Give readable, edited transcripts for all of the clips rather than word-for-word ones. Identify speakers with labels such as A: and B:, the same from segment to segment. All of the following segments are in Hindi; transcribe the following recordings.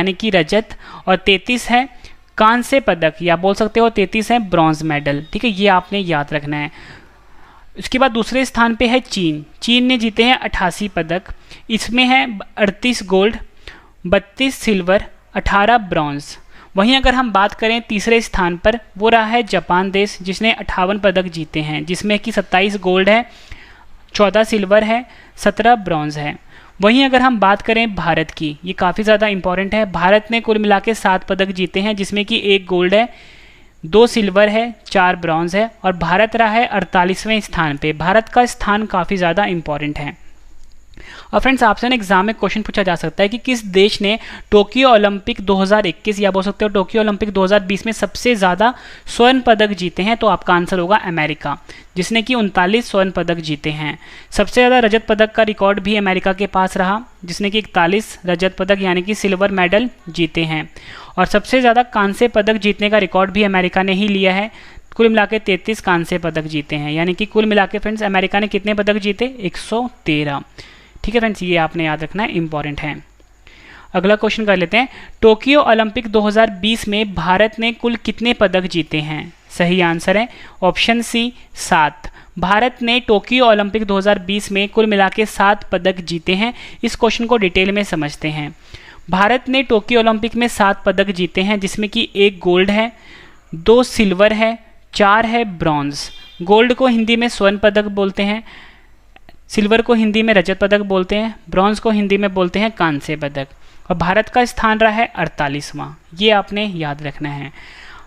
A: यानी कि रजत, और 33 है कांस्य पदक, या बोल सकते हो 33 है ब्रॉन्ज मेडल। ठीक है, ये आपने याद रखना है। उसके बाद दूसरे स्थान पे है चीन। चीन ने जीते हैं 88 पदक। इसमें है 38 गोल्ड, 32 सिल्वर, 18 ब्रॉन्ज। वहीं अगर हम बात करें तीसरे स्थान पर, वो रहा है जापान देश, जिसने 58 पदक जीते हैं, जिसमें कि 27 गोल्ड है, 14 सिल्वर है, 17 ब्रॉन्ज है। वहीं अगर हम बात करें भारत की, ये काफ़ी ज़्यादा इंपॉर्टेंट है। भारत ने कुल मिला के 7 पदक जीते हैं, जिसमें कि 1 गोल्ड है, 2 सिल्वर है, 4 ब्रॉन्ज है, और भारत रहा है 48वें स्थान पे। भारत का स्थान काफ़ी ज़्यादा इंपॉर्टेंट है। और फ्रेंड्स, आपसे ना एग्जाम में क्वेश्चन पूछा जा सकता है कि किस देश ने टोक्यो ओलंपिक 2021 या बोल सकते हो टोक्यो ओलंपिक 2020 में सबसे ज़्यादा स्वर्ण पदक जीते हैं, तो आपका आंसर होगा अमेरिका, जिसने कि 39 स्वर्ण पदक जीते हैं। सबसे ज़्यादा रजत पदक का रिकॉर्ड भी अमेरिका के पास रहा, जिसने कि 41 रजत पदक यानी कि सिल्वर मेडल जीते हैं। और सबसे ज़्यादा कांस्य पदक जीतने का रिकॉर्ड भी अमेरिका ने ही लिया है। कुल मिला के 33 कांस्य पदक जीते हैं, यानी कि कुल मिला के फ्रेंड्स अमेरिका ने कितने पदक जीते? 113। ठीक है फ्रेंड्स, ये आपने याद रखना है, इंपॉर्टेंट है। अगला क्वेश्चन कर लेते हैं। टोक्यो ओलंपिक 2020 में भारत ने कुल कितने पदक जीते हैं? सही आंसर है ऑप्शन सी 7। भारत ने टोक्यो ओलंपिक 2020 में कुल मिला के 7 पदक जीते हैं। इस क्वेश्चन को डिटेल में समझते हैं। भारत ने टोक्यो ओलंपिक में 7 पदक जीते हैं, जिसमें कि 1 गोल्ड है, 2 सिल्वर है, 4 है ब्रॉन्ज। गोल्ड को हिंदी में स्वर्ण पदक बोलते हैं, सिल्वर को हिंदी में रजत पदक बोलते हैं, ब्रॉन्ज को हिंदी में बोलते हैं कांस्य पदक। और भारत का स्थान रहा है 48वां। ये आपने याद रखना है।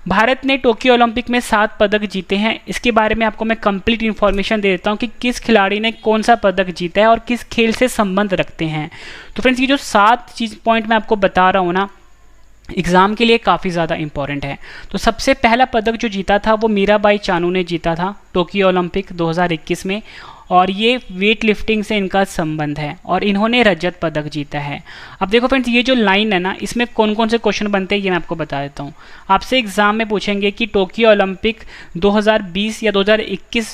A: भारत ने टोक्यो ओलंपिक में 7 पदक जीते हैं। इसके बारे में आपको मैं कंप्लीट इन्फॉर्मेशन दे देता हूँ कि किस खिलाड़ी ने कौन सा पदक जीता है और किस खेल से संबंध रखते हैं। तो फ्रेंड्स, ये जो 7 पॉइंट मैं आपको बता रहा हूँ ना, एग्ज़ाम के लिए काफ़ी ज़्यादा इंपॉर्टेंट है। तो सबसे पहला पदक जो जीता था वो मीराबाई चानू ने जीता था टोक्यो ओलंपिक 2021 में, और ये वेट लिफ्टिंग से इनका संबंध है, और इन्होंने रजत पदक जीता है। अब देखो फ्रेंड्स, ये जो लाइन है ना, इसमें कौन कौन से क्वेश्चन बनते हैं ये मैं आपको बता देता हूँ। आपसे एग्जाम में पूछेंगे कि टोक्यो ओलंपिक 2020 या 2021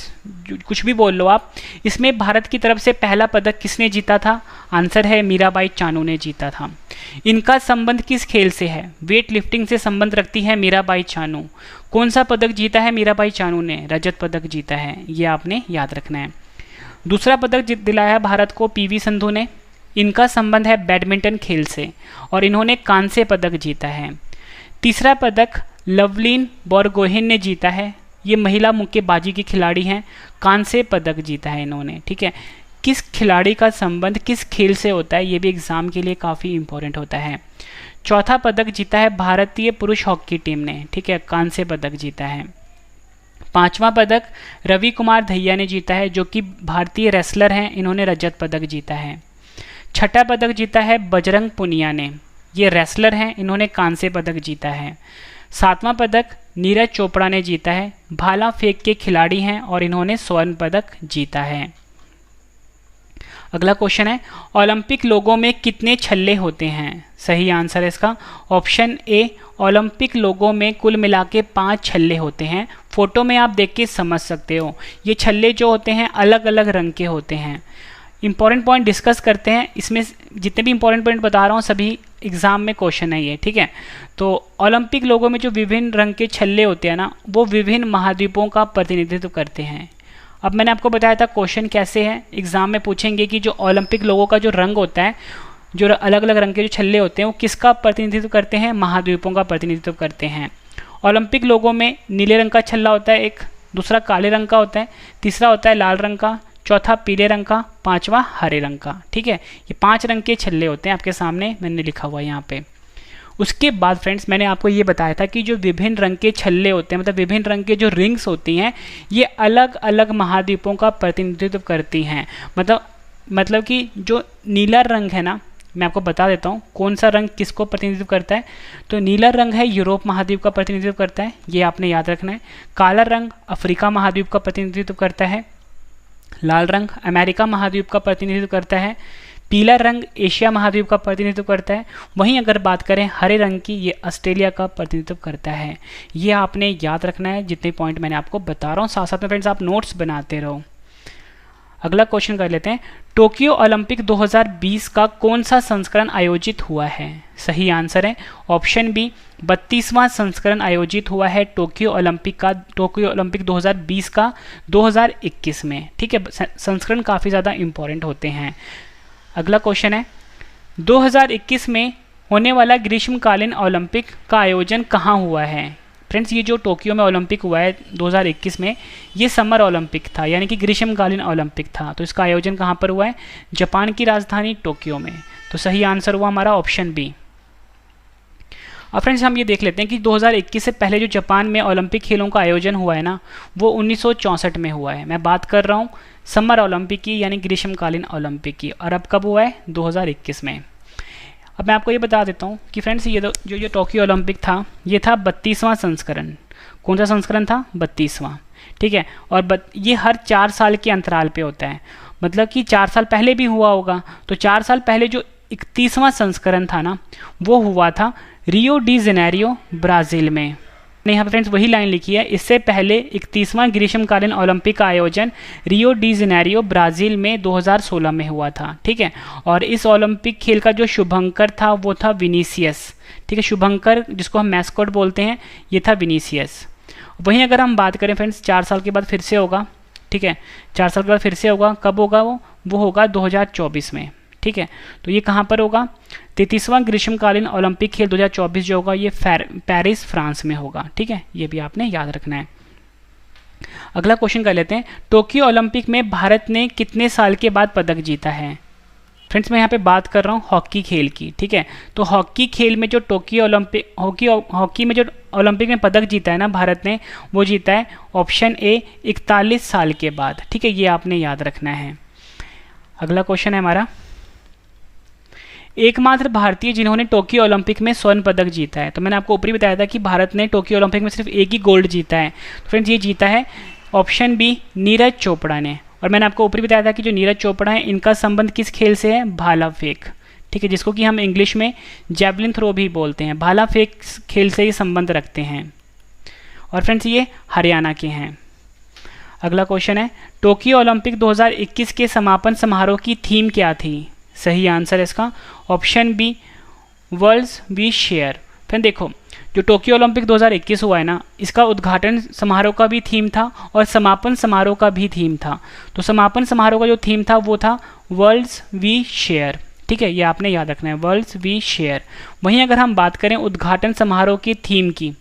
A: कुछ भी बोल लो आप, इसमें भारत की तरफ से पहला पदक किसने जीता था? आंसर है मीराबाई चानू ने जीता था। इनका संबंध किस खेल से है? वेट लिफ्टिंग से संबंध रखती है मीराबाई चानू। कौन सा पदक जीता है मीराबाई चानू ने? रजत पदक जीता है। ये आपने याद रखना है। दूसरा पदक दिलाया भारत को पीवी संधू ने। इनका संबंध है बैडमिंटन खेल से, और इन्होंने कांस्य पदक जीता है। तीसरा पदक लवलीन बोरगोहेन ने जीता है। ये महिला मुक्केबाजी की खिलाड़ी हैं, कांस्य पदक जीता है इन्होंने। ठीक है, किस खिलाड़ी का संबंध किस खेल से होता है, ये भी एग्जाम के लिए काफ़ी इंपॉर्टेंट होता है। चौथा पदक जीता है भारतीय पुरुष हॉकी टीम ने। ठीक है, कांस्य पदक जीता है। 5वां पदक रवि कुमार दहिया ने जीता है, जो कि भारतीय रेसलर हैं, इन्होंने रजत पदक जीता है। छठा पदक जीता है बजरंग पुनिया ने, ये रेसलर हैं, इन्होंने कांस्य पदक जीता है। 7वां पदक नीरज चोपड़ा ने जीता है, भाला फेंक के खिलाड़ी हैं, और इन्होंने स्वर्ण पदक जीता है। अगला क्वेश्चन है, ओलंपिक लोगों में कितने छल्ले होते हैं? सही आंसर है इसका ऑप्शन ए। ओलंपिक लोगों में कुल मिला के 5 छल्ले होते हैं। फोटो में आप देख के समझ सकते हो। ये छल्ले जो होते हैं अलग अलग रंग के होते हैं। इंपॉर्टेंट पॉइंट डिस्कस करते हैं। इसमें जितने भी इंपॉर्टेंट पॉइंट बता रहा हूँ सभी एग्जाम में क्वेश्चन है ये। ठीक है, तो ओलंपिक लोगों में जो विभिन्न रंग के छल्ले होते हैं ना, वो विभिन्न महाद्वीपों का प्रतिनिधित्व करते हैं। अब मैंने आपको बताया था क्वेश्चन कैसे है, एग्जाम में पूछेंगे कि जो ओलंपिक लोगों का जो रंग होता है, जो अलग अलग रंग के जो छल्ले होते हैं, वो किसका प्रतिनिधित्व करते हैं? महाद्वीपों का प्रतिनिधित्व करते हैं। ओलंपिक लोगों में नीले रंग का छल्ला होता है एक, दूसरा काले रंग का होता है, तीसरा होता है लाल रंग का, चौथा पीले रंग का, 5वां हरे रंग का। ठीक है, ये 5 रंग के छल्ले होते हैं, आपके सामने मैंने लिखा हुआ है यहाँ पे। उसके बाद फ्रेंड्स, मैंने आपको ये बताया था कि जो विभिन्न रंग के छल्ले होते हैं, मतलब विभिन्न रंग के जो रिंग्स होती हैं, ये अलग अलग महाद्वीपों का प्रतिनिधित्व करती हैं। मतलब कि जो नीला रंग है ना, मैं आपको बता देता हूँ कौन सा रंग किसको प्रतिनिधित्व करता है। तो नीला रंग है यूरोप महाद्वीप का प्रतिनिधित्व करता है, ये आपने याद रखना है। काला रंग अफ्रीका महाद्वीप का प्रतिनिधित्व करता है। लाल रंग अमेरिका महाद्वीप का प्रतिनिधित्व करता है। पीला रंग एशिया महाद्वीप का प्रतिनिधित्व करता है। वहीं अगर बात करें हरे रंग की, ये ऑस्ट्रेलिया का प्रतिनिधित्व करता है। ये आपने याद रखना है जितने पॉइंट मैंने आपको बता रहा हूँ। साथ साथ में फ्रेंड्स आप नोट्स बनाते रहो। अगला क्वेश्चन कर लेते हैं, टोक्यो ओलंपिक 2020 का कौन सा संस्करण आयोजित हुआ है? सही आंसर है ऑप्शन बी, 32वां संस्करण आयोजित हुआ है टोक्यो ओलंपिक 2020 का 2021 में। ठीक है, संस्करण काफ़ी ज़्यादा इंपॉर्टेंट होते हैं। अगला क्वेश्चन है, 2021 में होने वाला ग्रीष्मकालीन ओलंपिक का आयोजन कहाँ हुआ है? फ्रेंड्स, ये जो टोक्यो में ओलंपिक हुआ है 2021 में, ये समर ओलंपिक था, यानी कि ग्रीष्मकालीन ओलंपिक था। तो इसका आयोजन कहाँ पर हुआ है? जापान की राजधानी टोक्यो में। तो सही आंसर हुआ हमारा ऑप्शन बी। अब फ्रेंड्स हम ये देख लेते हैं कि 2021 से पहले जो जापान में ओलंपिक खेलों का आयोजन हुआ है ना, वो 1964 में हुआ है। मैं बात कर रहा हूँ समर ओलंपिक की, यानी ग्रीष्मकालीन ओलंपिक की। और अब कब हुआ है? 2021 में। अब मैं आपको ये बता देता हूँ कि फ्रेंड्स ये जो टोक्यो ओलंपिक था, ये था 32वां संस्करण। कौन सा संस्करण था? 32वां। ठीक है, और ये हर 4 साल के अंतराल पे होता है, मतलब कि 4 साल पहले भी हुआ होगा। तो 4 साल पहले जो 31वां संस्करण था ना, वो हुआ था रियो डी जेनेरियो, ब्राज़ील में। यहाँ पर फ्रेंड्स वही लाइन लिखी है, इससे पहले 31वां ग्रीष्मकालीन ओलंपिक का आयोजन रियो डी जेनेरियो, ब्राज़ील में 2016 में हुआ था। ठीक है, और इस ओलंपिक खेल का जो शुभंकर था वो था विनीसियस। ठीक है, शुभंकर जिसको हम मैस्कॉट बोलते हैं, ये था विनीसियस। वहीं अगर हम बात करें फ्रेंड्स, 4 साल के बाद फिर से होगा। ठीक है, 4 साल के बाद फिर से होगा। कब होगा वो होगा 2024 में। ठीक है, तो ये कहाँ पर होगा? 33वां ग्रीष्मकालीन ओलंपिक खेल 2024 जो होगा, ये पेरिस, फ्रांस में होगा। ठीक है, ये भी आपने याद रखना है। अगला क्वेश्चन कर लेते हैं, टोक्यो ओलंपिक में भारत ने कितने साल के बाद पदक जीता है? फ्रेंड्स मैं यहाँ पे बात कर रहा हूँ हॉकी खेल की। ठीक है, तो हॉकी खेल में जो टोक्यो ओलंपिक हॉकी में जो ओलंपिक में पदक जीता है ना भारत ने, वो जीता है ऑप्शन ए 41 साल के बाद। ठीक है, ये आपने याद रखना है। अगला क्वेश्चन है हमारा, एकमात्र भारतीय जिन्होंने टोक्यो ओलंपिक में स्वर्ण पदक जीता है। तो मैंने आपको ऊपरी बताया था कि भारत ने टोक्यो ओलंपिक में सिर्फ एक ही गोल्ड जीता है। तो फ्रेंड्स ये जीता है ऑप्शन बी, नीरज चोपड़ा ने। और मैंने आपको ऊपरी बताया था कि जो नीरज चोपड़ा है, इनका संबंध किस खेल से है? भाला फेंक। ठीक है, जिसको कि हम इंग्लिश में जैवलिन थ्रो भी बोलते हैं। भाला फेंक खेल से ये संबंध रखते हैं। और फ्रेंड्स ये हरियाणा के हैं। अगला क्वेश्चन है, टोक्यो ओलंपिक 2021 के समापन समारोह की थीम क्या थी? सही आंसर है इसका option B, worlds we share. फिर देखो, जो टोक्यो ओलंपिक 2021 हुआ है ना, इसका उद्घाटन समारोह का भी थीम था और समापन समारोह का भी थीम था। तो समापन समारोह का जो थीम था वो था वर्ल्ड्स वी शेयर। ठीक है, ये आपने याद रखना है, वर्ल्ड्स वी शेयर। वहीं अगर हम बात करें उद्घाटन समारोह की थीम की,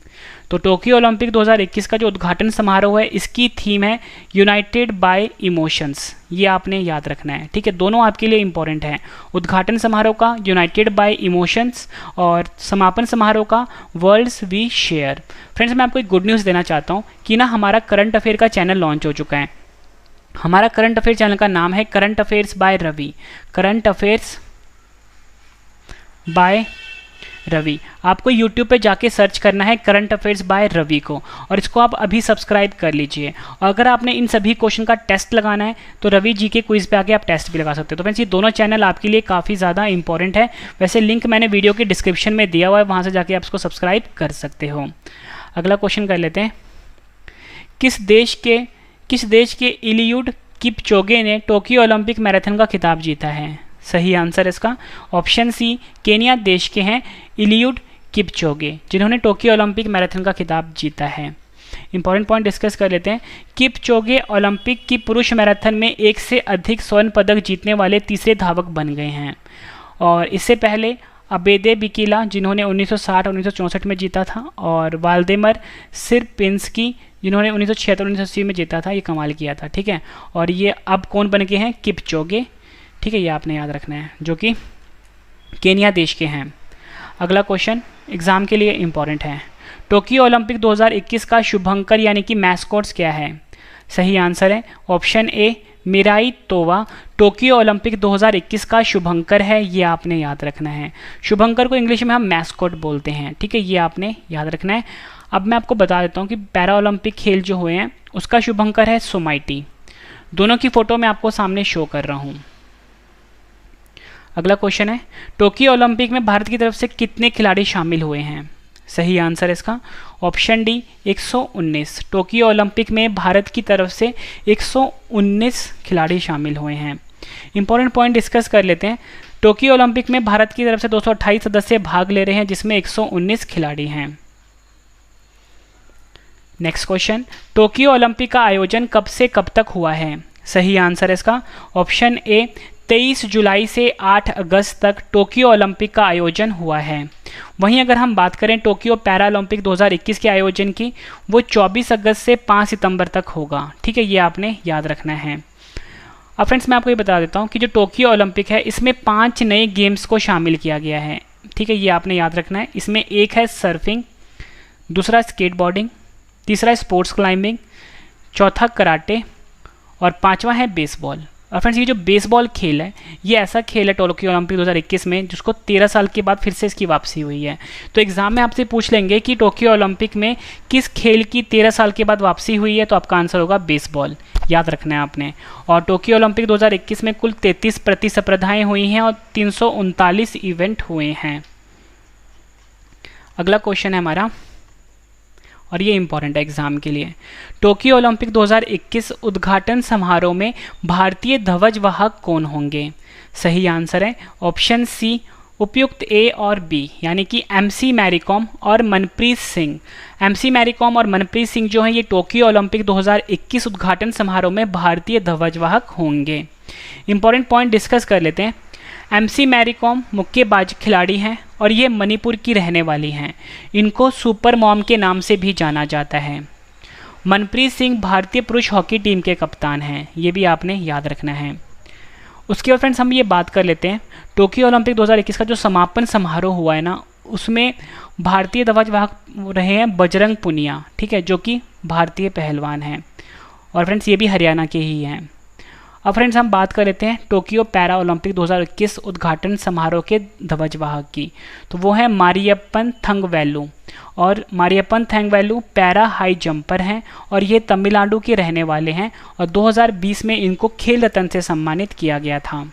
A: तो टोक्यो ओलंपिक 2021 का जो उद्घाटन समारोह है, इसकी थीम है यूनाइटेड बाय इमोशंस। ये आपने याद रखना है। ठीक है, दोनों आपके लिए इंपॉर्टेंट हैं। उद्घाटन समारोह का यूनाइटेड बाय इमोशंस और समापन समारोह का वर्ल्ड्स वी शेयर। फ्रेंड्स मैं आपको एक गुड न्यूज़ देना चाहता हूँ कि ना हमारा करंट अफेयर का चैनल लॉन्च हो चुका है। हमारा करंट अफेयर चैनल का नाम है current affairs by Ravi. Current affairs by Ravi. आपको YouTube पे जाके सर्च करना है करंट अफेयर्स बाय रवि को, और इसको आप अभी सब्सक्राइब कर लीजिए। और अगर आपने इन सभी क्वेश्चन का टेस्ट लगाना है तो रवि जी के क्विज पे आके आप टेस्ट भी लगा सकते हो। तो फ्रेंड्स ये दोनों चैनल आपके लिए काफ़ी ज़्यादा इंपॉर्टेंट है। वैसे लिंक मैंने वीडियो के डिस्क्रिप्शन में दिया हुआ है, वहाँ से जाके आप इसको सब्सक्राइब कर सकते हो। अगला क्वेश्चन कर लेते हैं, किस देश के इलियुड किपचोगे ने टोक्यो ओलंपिक मैराथन का खिताब जीता है? सही आंसर इसका ऑप्शन सी, केनिया देश के हैं इलियुड किपचोगे, जिन्होंने टोक्यो ओलंपिक मैराथन का खिताब जीता है। इंपॉर्टेंट पॉइंट डिस्कस कर लेते हैं। किपचोगे ओलंपिक की पुरुष मैराथन में 1 से अधिक स्वर्ण पदक जीतने वाले तीसरे धावक बन गए हैं। और इससे पहले अबेदे बिकिला, जिन्होंने 1960 और 1964 में जीता था, और वाल्देमर सिरपिंस्की, जिन्होंने 1976 और 1980 में जीता था। ये कमाल किया था। ठीक है, और ये अब कौन बन गए हैं? किपचोगे। ठीक है, ये आपने याद रखना है, जो कि केनिया देश के हैं। अगला क्वेश्चन एग्जाम के लिए इंपॉर्टेंट है। टोक्यो ओलंपिक 2021 का शुभंकर यानी कि मैस्कॉट्स क्या है? सही आंसर है option A, Miraitowa Tokyo Olympic 2021 का शुभंकर है। ये आपने याद रखना है। शुभंकर को इंग्लिश में हम मैस्कॉट बोलते हैं। ठीक है, ये आपने याद रखना है। अब मैं आपको बता देता हूँ कि पैरा ओलंपिक खेल जो हुए हैं उसका शुभंकर है सोमाइटी। दोनों की फोटो मैं आपको सामने शो कर रहा हूँ। अगला क्वेश्चन है, टोक्यो ओलंपिक में भारत की तरफ से कितने खिलाड़ी शामिल हुए हैं? सही आंसर है इसका ऑप्शन डी 119। टोक्यो ओलंपिक में भारत की तरफ से 119 खिलाड़ी शामिल हुए हैं। इंपॉर्टेंट पॉइंट डिस्कस कर लेते हैं। टोक्यो ओलंपिक में भारत की तरफ से 228 सदस्य भाग ले रहे हैं, जिसमें 119 खिलाड़ी हैं। नेक्स्ट क्वेश्चन, टोक्यो ओलंपिक का आयोजन कब से कब तक हुआ है? सही आंसर है इसका ऑप्शन ए 23 जुलाई से 8 अगस्त तक टोक्यो ओलंपिक का आयोजन हुआ है। वहीं अगर हम बात करें टोक्यो पैरा ओलंपिक 2021 के आयोजन की, वो 24 अगस्त से 5 सितंबर तक होगा। ठीक है, ये आपने याद रखना है। अब फ्रेंड्स मैं आपको ये बता देता हूँ कि जो टोक्यो ओलंपिक है इसमें 5 नए गेम्स को शामिल किया गया है। ठीक है, ये आपने याद रखना है। इसमें एक है सर्फिंग, दूसरा स्केटबोर्डिंग, तीसरा स्पोर्ट्स क्लाइंबिंग, चौथा कराटे और पांचवा है बेसबॉल। और फ्रेंड्स ये जो बेसबॉल खेल है ये ऐसा खेल है टोक्यो ओलंपिक 2021 में जिसको 13 साल के बाद फिर से इसकी वापसी हुई है। तो एग्जाम में आपसे पूछ लेंगे कि टोक्यो ओलंपिक में किस खेल की 13 साल के बाद वापसी हुई है, तो आपका आंसर होगा बेसबॉल। याद रखना है आपने। और टोक्यो ओलंपिक 2021 में कुल 33 प्रतिस्पर्धाएं हुई हैं और 339 इवेंट हुए हैं। अगला क्वेश्चन है हमारा, और ये इंपॉर्टेंट है एग्जाम के लिए। टोक्यो ओलंपिक 2021 उद्घाटन समारोह में भारतीय ध्वजवाहक कौन होंगे? सही आंसर है ऑप्शन सी उपयुक्त ए और बी, यानी कि एमसी मैरीकॉम और मनप्रीत सिंह। एमसी मैरीकॉम और मनप्रीत सिंह जो हैं ये टोक्यो ओलंपिक 2021 उद्घाटन समारोह में भारतीय ध्वजवाहक होंगे। इंपॉर्टेंट पॉइंट डिस्कस कर लेते हैं। एमसी मैरीकॉम मुक्केबाज खिलाड़ी हैं और ये मणिपुर की रहने वाली हैं। इनको सुपर मॉम के नाम से भी जाना जाता है। मनप्रीत सिंह भारतीय पुरुष हॉकी टीम के कप्तान हैं, ये भी आपने याद रखना है। उसके बाद फ्रेंड्स हम ये बात कर लेते हैं टोक्यो ओलंपिक 2021 का जो समापन समारोह हुआ है ना, उसमें भारतीय ध्वजवाहक रहे हैं बजरंग पुनिया। ठीक है, जो कि भारतीय पहलवान हैं और फ्रेंड्स ये भी हरियाणा के ही हैं। अब फ्रेंड्स हम बात कर लेते हैं टोक्यो पैरा ओलंपिक 2021 उद्घाटन समारोह के ध्वजवाहक की, तो वो है मारियप्पन थंगवेलु। और Mariyappan Thangavelu para high jumper हैं और ये तमिलनाडु के रहने वाले हैं और 2020 में इनको खेल रत्न से सम्मानित किया गया था।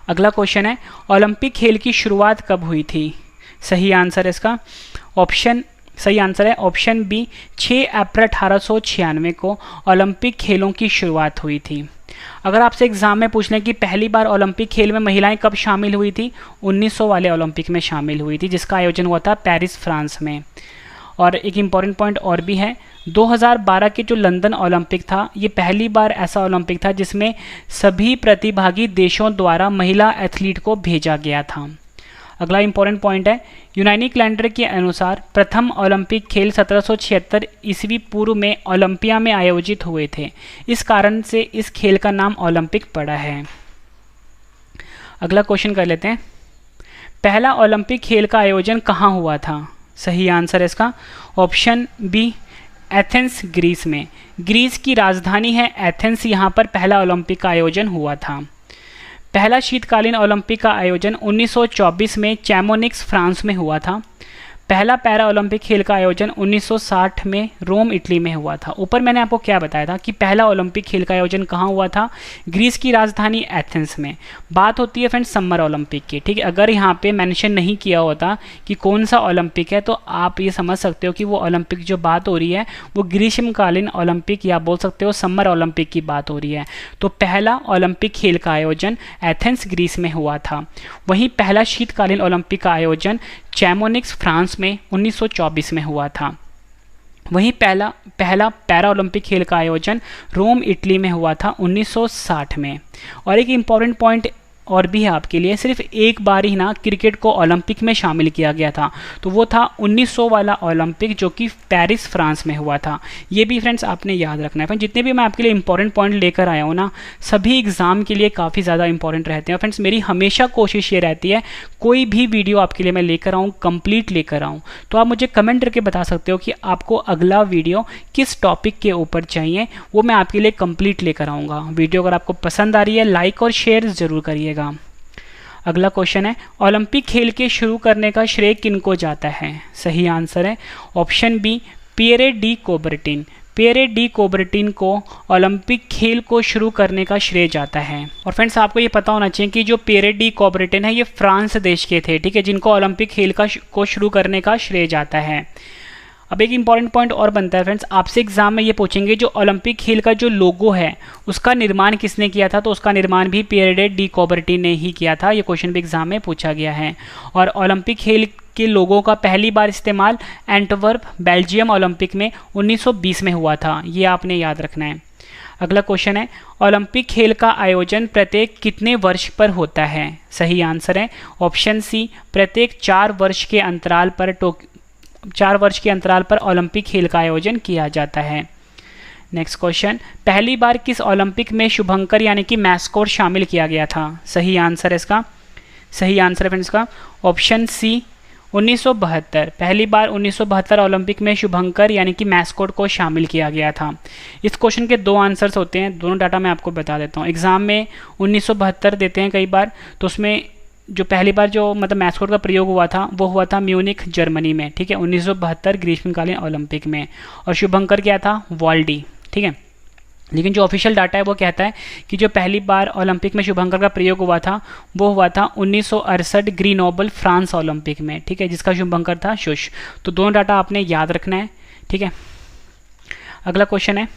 A: अगला क्वेश्चन है, ओलंपिक खेल की शुरुआत कब हुई थी? सही आंसर है इसका सही आंसर है ऑप्शन बी 6 अप्रैल 1896 को ओलंपिक खेलों की शुरुआत हुई थी। अगर आपसे एग्जाम में पूछ लें कि पहली बार ओलंपिक खेल में महिलाएं कब शामिल हुई थी, 1900 वाले ओलंपिक में शामिल हुई थी, जिसका आयोजन हुआ था पेरिस फ्रांस में। और एक इम्पॉर्टेंट पॉइंट और भी है, 2012 के जो लंदन ओलंपिक था ये पहली बार ऐसा ओलंपिक था जिसमें सभी प्रतिभागी देशों द्वारा महिला एथलीट को भेजा गया था। अगला इंपॉर्टेंट पॉइंट है, यूनानी कैलेंडर के अनुसार प्रथम ओलंपिक खेल 1776 ईस्वी पूर्व में ओलंपिया में आयोजित हुए थे। इस कारण से इस खेल का नाम ओलंपिक पड़ा है। अगला क्वेश्चन कर लेते हैं, पहला ओलंपिक खेल का आयोजन कहाँ हुआ था? सही आंसर है इसका ऑप्शन बी एथेंस ग्रीस में। ग्रीस की राजधानी है एथेंस, यहाँ पर पहला ओलंपिक का आयोजन हुआ था। पहला शीतकालीन ओलंपिक का आयोजन 1924 में चैमोनिक्स फ्रांस में हुआ था। पहला पैरा ओलंपिक खेल का आयोजन 1960 में रोम इटली में हुआ था। ऊपर मैंने आपको क्या बताया था कि पहला ओलंपिक खेल का आयोजन कहाँ हुआ था? ग्रीस की राजधानी एथेंस में। बात होती है फ्रेंड्स समर ओलंपिक की। ठीक है, अगर यहाँ पे मेंशन नहीं किया होता कि कौन सा ओलंपिक है तो आप ये समझ सकते हो कि वो ओलंपिक जो बात हो रही है वो ग्रीष्मकालीन ओलंपिक या बोल सकते हो समर ओलंपिक की बात हो रही है। तो पहला ओलंपिक खेल का आयोजन एथेंस ग्रीस में हुआ था। वहीं पहला शीतकालीन ओलंपिक का आयोजन चैमोनिक्स फ्रांस में 1924 में हुआ था। वहीं पहला पैरा ओलंपिक खेल का आयोजन रोम इटली में हुआ था 1960 में। और एक इम्पॉर्टेंट पॉइंट और भी है आपके लिए, सिर्फ एक बार ही ना क्रिकेट को ओलंपिक में शामिल किया गया था, तो वो था 1900 वाला ओलंपिक जो कि पेरिस फ्रांस में हुआ था। ये भी फ्रेंड्स आपने याद रखना है। फ्रेंड्स जितने भी मैं आपके लिए इंपॉर्टेंट पॉइंट लेकर आया हूँ ना, सभी एग्जाम के लिए काफ़ी ज़्यादा इंपॉर्टेंट रहते हैं। फ्रेंड्स मेरी हमेशा कोशिश ये रहती है कोई भी वीडियो आपके लिए मैं लेकर आऊँ कंप्लीट लेकर आऊँ, तो आप मुझे कमेंट करके बता सकते हो कि आपको अगला वीडियो किस टॉपिक के ऊपर चाहिए, वो मैं आपके लिए कंप्लीट लेकर आऊँगा। वीडियो अगर आपको पसंद आ रही है लाइक और शेयर ज़रूर करिएगा। अगला क्वेश्चन है, ओलंपिक खेल के शुरू करने का श्रेय किनको जाता है? सही आंसर है option B Pierre de Coubertin. Pierre de Coubertin को ओलंपिक खेल को शुरू करने का श्रेय जाता है? और फ्रेंड्स आपको ये पता होना चाहिए कि जो पियरे डी कोबर्टिन है ये फ्रांस देश के थे, ठीक है, जिनको ओलंपिक खेल को शुरू करने का श्रेय जाता है। अब एक इंपॉर्टेंट पॉइंट और बनता है फ्रेंड्स, आपसे एग्जाम में ये पूछेंगे जो ओलंपिक खेल का जो लोगो है उसका निर्माण किसने किया था, तो उसका निर्माण भी पियरे डी कोबर्टिन ने ही किया था। ये क्वेश्चन भी एग्जाम में पूछा गया है। और ओलंपिक खेल के लोगों का पहली बार इस्तेमाल एंटवर्प बेल्जियम ओलंपिक में 1920 में हुआ था, ये आपने याद रखना है। अगला क्वेश्चन है, ओलंपिक खेल का आयोजन प्रत्येक कितने वर्ष पर होता है? सही आंसर है ऑप्शन सी, प्रत्येक 4 वर्ष के अंतराल पर ओलंपिक खेल का आयोजन किया जाता है। नेक्स्ट क्वेश्चन, पहली बार किस ओलंपिक में शुभंकर यानी कि मैस्कोट शामिल किया गया था? सही आंसर है इसका, सही आंसर है फ्रेंड्स का ऑप्शन सी 1972। पहली बार 1972 ओलंपिक में शुभंकर यानी कि मैस्कोट को शामिल किया गया था। इस क्वेश्चन के 2 आंसर्स होते हैं, दोनों डाटा मैं आपको बता देता हूँ। एग्जाम में 1972 देते हैं कई बार, तो उसमें जो पहली बार जो मतलब मैस्कोट का प्रयोग हुआ था वो हुआ था म्यूनिख जर्मनी में, ठीक है, 1972 ग्रीष्मकालीन ओलंपिक में। और शुभंकर क्या था? वाल्डी, ठीक है। लेकिन जो ऑफिशियल डाटा है वो कहता है कि जो पहली बार ओलंपिक में शुभंकर का प्रयोग हुआ था वो हुआ था 1968 ग्रीनोबल फ्रांस ओलंपिक में, ठीक है, जिसका शुभंकर था शुश। तो दोनों डाटा आपने याद रखना है, ठीक है। अगला क्वेश्चन है,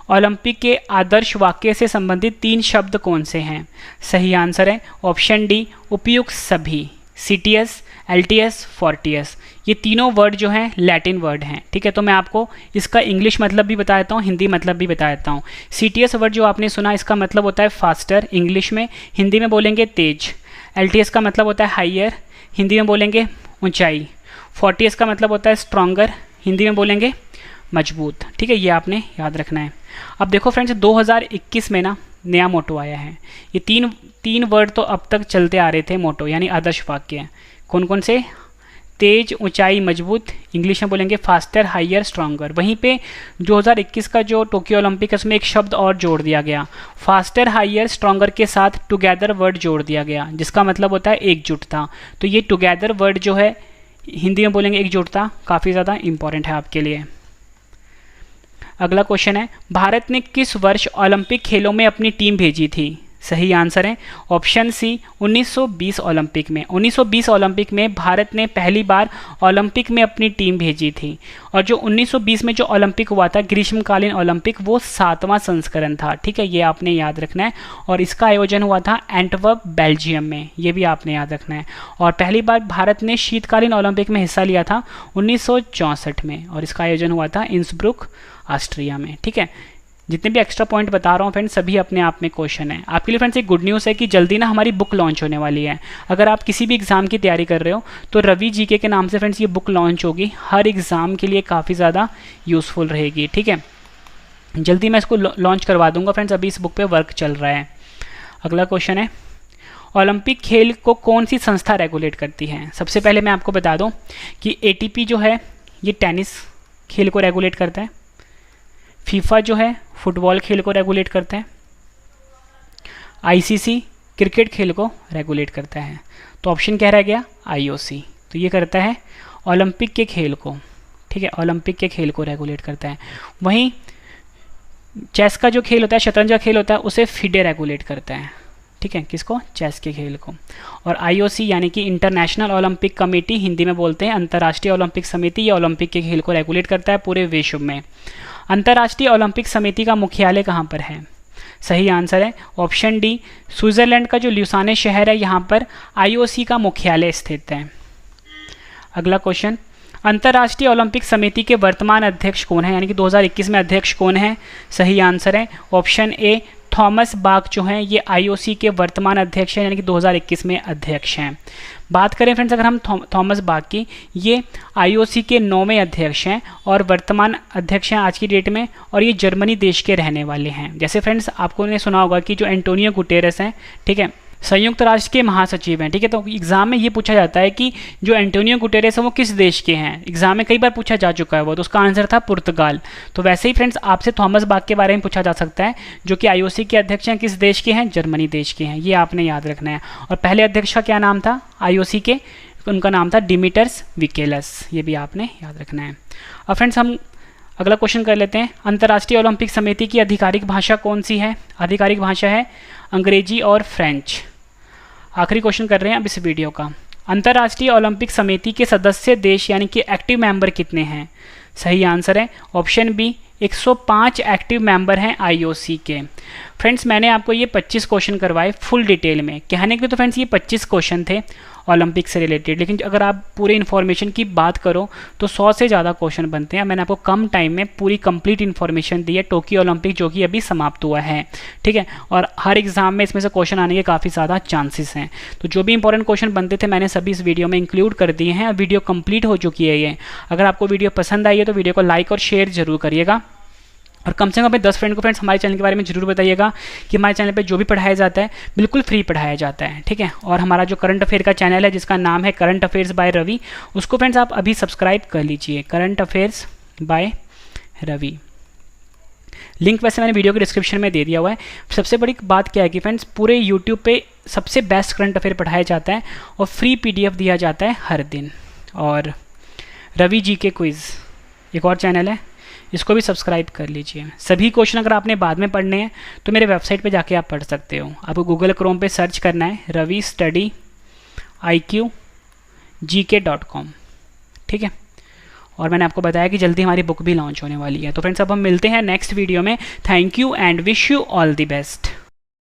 A: ओलंपिक के आदर्श वाक्य से संबंधित 3 शब्द कौन से हैं? सही आंसर है ऑप्शन डी, उपयुक्त सभी, CTS, LTS, FORTIS। ये तीनों वर्ड जो हैं लैटिन वर्ड हैं, ठीक है। तो मैं आपको इसका इंग्लिश मतलब भी बता देता हूँ, हिंदी मतलब भी बता देता हूँ। CTS वर्ड जो आपने सुना इसका मतलब होता है फास्टर इंग्लिश में, हिंदी में बोलेंगे तेज। LTS का मतलब होता है हाइयर, हिंदी में बोलेंगे ऊंचाई। FORTIS का मतलब होता है स्ट्रॉन्गर, हिंदी में बोलेंगे मजबूत, ठीक है। ये आपने याद रखना है। अब देखो फ्रेंड्स 2021 में ना नया मोटो आया है। ये तीन वर्ड तो अब तक चलते आ रहे थे मोटो यानी आदर्श वाक्य। कौन कौन से? तेज, ऊंचाई, मजबूत, इंग्लिश में बोलेंगे फास्टर, हाइयर, स्ट्रॉन्गर। वहीं पे 2021 का जो टोक्यो ओलंपिक है उसमें एक शब्द और जोड़ दिया गया, फास्टर, हाइयर, स्ट्रॉन्गर के साथ टुगेदर वर्ड जोड़ दिया गया, जिसका मतलब होता है एकजुटता। तो ये टुगेदर वर्ड जो है हिंदी में बोलेंगे एकजुटता, काफ़ी ज़्यादा इंपॉर्टेंट है आपके लिए। अगला क्वेश्चन है, भारत ने किस वर्ष ओलंपिक खेलों में अपनी टीम भेजी थी? सही आंसर है ऑप्शन सी 1920 ओलंपिक में। 1920 ओलंपिक में भारत ने पहली बार ओलंपिक में अपनी टीम भेजी थी। और जो 1920 में जो ओलंपिक हुआ था ग्रीष्मकालीन ओलंपिक, वो 7वां संस्करण था, ठीक है, ये आपने याद रखना है। और इसका आयोजन हुआ था एंटवर्प बेल्जियम में, ये भी आपने याद रखना है। और पहली बार भारत ने शीतकालीन ओलंपिक में हिस्सा लिया था 1964 में, और इसका आयोजन हुआ था इंसब्रुक ऑस्ट्रिया में, ठीक है। जितने भी एक्स्ट्रा पॉइंट बता रहा हूँ फ्रेंड्स सभी अपने आप में क्वेश्चन है आपके लिए। फ्रेंड्स एक गुड न्यूज़ है कि जल्दी ना हमारी बुक लॉन्च होने वाली है। अगर आप किसी भी एग्ज़ाम की तैयारी कर रहे हो तो रवि जीके के नाम से फ्रेंड्स ये बुक लॉन्च होगी, हर एग्ज़ाम के लिए काफ़ी ज़्यादा यूज़फुल रहेगी, ठीक है। जल्दी मैं इसको लॉन्च करवा दूंगा फ्रेंड्स, अभी इस बुक पर वर्क चल रहा है। अगला क्वेश्चन है, ओलंपिक खेल को कौन सी संस्था रेगुलेट करती है? सबसे पहले मैं आपको बता दूँ कि ATP जो है ये टेनिस खेल को रेगुलेट करता है, फीफा जो है फुटबॉल खेल को रेगुलेट करता है, ICC क्रिकेट खेल को रेगुलेट करता है। तो ऑप्शन क्या रह गया? IOC। तो ये करता है ओलंपिक के खेल को, ठीक है, ओलंपिक के खेल को रेगुलेट करता है। वहीं चेस का जो खेल होता है, शतरंज का खेल होता है, उसे FIDE रेगुलेट करता है, ठीक है, किसको? चेस के खेल को। और IOC यानी कि इंटरनेशनल ओलंपिक कमेटी, हिंदी में बोलते हैं अंतर्राष्ट्रीय ओलंपिक समिति, ये ओलंपिक के खेल को रेगुलेट करता है पूरे विश्व में। अंतर्राष्ट्रीय ओलंपिक समिति का मुख्यालय कहाँ पर है? सही आंसर है ऑप्शन डी, स्विट्जरलैंड का जो ल्यूसाने शहर है यहाँ पर IOC का मुख्यालय स्थित है। अगला क्वेश्चन, अंतर्राष्ट्रीय ओलंपिक समिति के वर्तमान अध्यक्ष कौन है, यानी कि 2021 में अध्यक्ष कौन है? सही आंसर है ऑप्शन ए, थॉमस बाक जो हैं ये IOC के वर्तमान अध्यक्ष हैं, यानी कि 2021 में अध्यक्ष हैं। बात करें फ्रेंड्स अगर हम थॉमस बाक की, ये IOC के 9वें अध्यक्ष हैं और वर्तमान अध्यक्ष हैं आज की डेट में, और ये जर्मनी देश के रहने वाले हैं। जैसे फ्रेंड्स आपको ने सुना होगा कि जो एंटोनियो गुटेरेस हैं, ठीक है, संयुक्त राष्ट्र के महासचिव हैं, ठीक है। तो एग्जाम में ये पूछा जाता है कि जो एंटोनियो गुटेरेस है वो किस देश के हैं, एग्जाम में कई बार पूछा जा चुका है वो, तो उसका आंसर था पुर्तगाल। तो वैसे ही फ्रेंड्स आपसे थॉमस बाक के बारे में पूछा जा सकता है, जो कि IOC के अध्यक्ष हैं, किस देश के हैं? जर्मनी देश के हैं, ये आपने याद रखना है। और पहले अध्यक्ष का क्या नाम था IOC के? उनका नाम था डिमिटर्स विकेलस, ये भी आपने याद रखना है। अब फ्रेंड्स हम अगला क्वेश्चन कर लेते हैं, अंतर्राष्ट्रीय ओलंपिक समिति की आधिकारिक भाषा कौन सी है? आधिकारिक भाषा है अंग्रेजी और फ्रेंच। आखिरी क्वेश्चन कर रहे हैं अब इस वीडियो का, अंतर्राष्ट्रीय ओलंपिक समिति के सदस्य देश यानी कि एक्टिव मेंबर कितने हैं? सही आंसर है ऑप्शन बी, 105 एक्टिव मेंबर हैं आईओसी के। फ्रेंड्स मैंने आपको ये 25 क्वेश्चन करवाए फुल डिटेल में, कहने के लिए तो फ्रेंड्स ये 25 क्वेश्चन थे ओलंपिक से रिलेटेड, लेकिन अगर आप पूरे इन्फॉर्मेशन की बात करो तो 100 से ज़्यादा क्वेश्चन बनते हैं। मैंने आपको कम टाइम में पूरी कंप्लीट इन्फॉर्मेशन दी है टोक्यो ओलंपिक जो कि अभी समाप्त हुआ है, ठीक है, और हर एग्जाम में इसमें से क्वेश्चन आने के काफ़ी ज़्यादा चांसेस हैं। तो जो भी इंपॉर्टेंट क्वेश्चन बनते थे मैंने सभी इस वीडियो में इंक्लूड कर दिए हैं। वीडियो कंप्लीट हो चुकी है ये। अगर आपको वीडियो पसंद आई है तो वीडियो को लाइक और शेयर जरूर करिएगा, और कम से कम अपने 10 फ्रेंड को फ्रेंड्स हमारे चैनल के बारे में जरूर बताइएगा कि हमारे चैनल पे जो भी पढ़ाया जाता है बिल्कुल फ्री पढ़ाया जाता है, ठीक है। और हमारा जो करंट अफेयर का चैनल है जिसका नाम है करंट अफेयर्स बाय रवि, उसको फ्रेंड्स आप अभी सब्सक्राइब कर लीजिए, current affairs by Ravi. Link वैसे मैंने वीडियो के डिस्क्रिप्शन में दे दिया हुआ है। सबसे बड़ी बात क्या है कि फ्रेंड्स पूरे यूट्यूब पे सबसे बेस्ट करंट अफेयर पढ़ाया जाता है और फ्री PDF दिया जाता है हर दिन। और रवि जी के क्विज़ एक और चैनल है, इसको भी सब्सक्राइब कर लीजिए। सभी क्वेश्चन अगर आपने बाद में पढ़ने हैं तो मेरे वेबसाइट पे जाके आप पढ़ सकते हो। आपको गूगल क्रोम पे सर्च करना है रवि स्टडी IQ GK.com, ठीक है। और मैंने आपको बताया कि जल्दी हमारी बुक भी लॉन्च होने वाली है। तो फ्रेंड्स अब हम मिलते हैं नेक्स्ट वीडियो में। Thank you and wish you all the best.